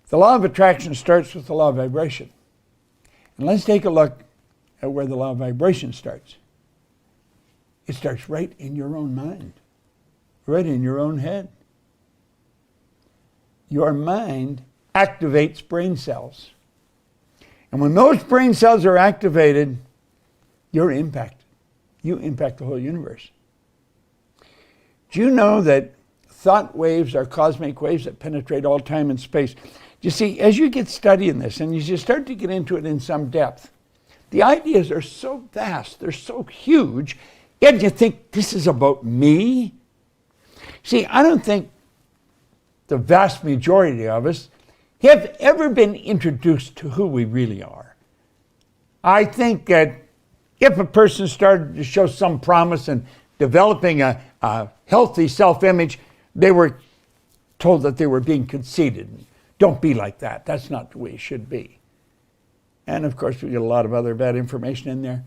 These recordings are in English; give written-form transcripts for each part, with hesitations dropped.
The law of attraction starts with the law of vibration. And let's take a look at where the law of vibration starts. It starts right in your own mind, right in your own head. Your mind activates brain cells. And when those brain cells are activated, you're impacted. You impact the whole universe. Do you know that thought waves are cosmic waves that penetrate all time and space? You see, as you get studying this and as you start to get into it in some depth, the ideas are so vast, they're so huge, and you think, this is about me? See, I don't think the vast majority of us have ever been introduced to who we really are. I think that if a person started to show some promise in developing a healthy self-image, they were told that they were being conceited. Don't be like that. That's not the way it should be. And of course, we get a lot of other bad information in there.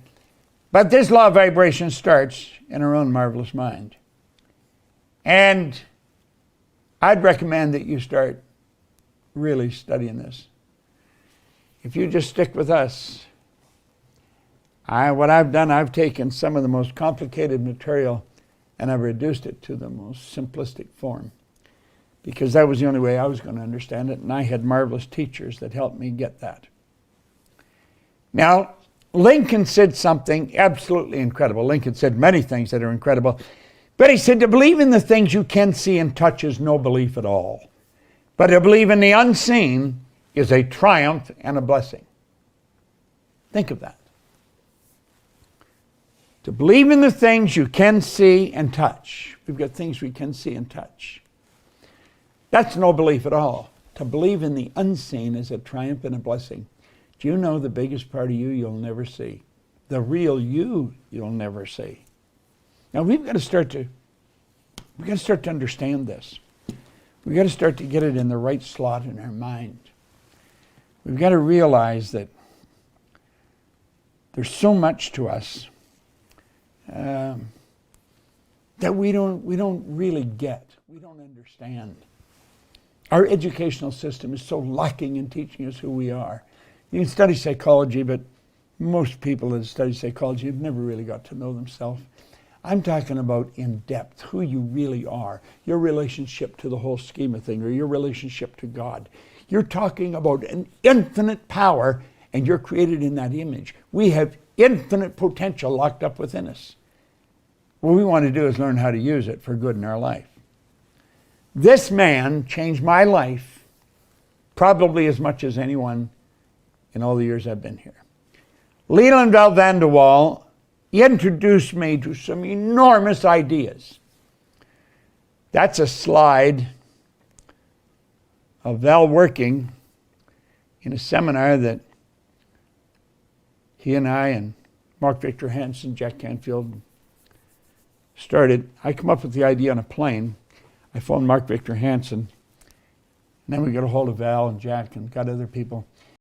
But this law of vibration starts in our own marvelous mind. And I'd recommend that you start really studying this. If you just stick with us, what I've done, I've taken some of the most complicated material and I've reduced it to the most simplistic form, because that was the only way I was going to understand it, and I had marvelous teachers that helped me get that. Now, Lincoln said something absolutely incredible. Lincoln said many things that are incredible, but he said, to believe in the things you can see and touch is no belief at all. But to believe in the unseen is a triumph and a blessing. Think of that. To believe in the things you can see and touch. We've got things we can see and touch. That's no belief at all. To believe in the unseen is a triumph and a blessing. Do you know the biggest part of you you'll never see? The real you you'll never see. Now we've got to start to understand this. We've got to start to get it in the right slot in our mind. We've got to realize that there's so much to us that we don't really get. We don't understand. Our educational system is so lacking in teaching us who we are. You can study psychology, but most people that study psychology have never really got to know themselves. I'm talking about in depth, who you really are, your relationship to the whole scheme of things, or your relationship to God. You're talking about an infinite power, and you're created in that image. We have infinite potential locked up within us. What we want to do is learn how to use it for good in our life. This man changed my life probably as much as anyone in all the years I've been here. Leland Val Van de Waal introduced me to some enormous ideas. That's a slide of Val working in a seminar that he and I and Mark Victor Hansen, Jack Canfield started. I come up with the idea on a plane. I phoned Mark Victor Hansen, and then we got a hold of Val and Jack and got other people.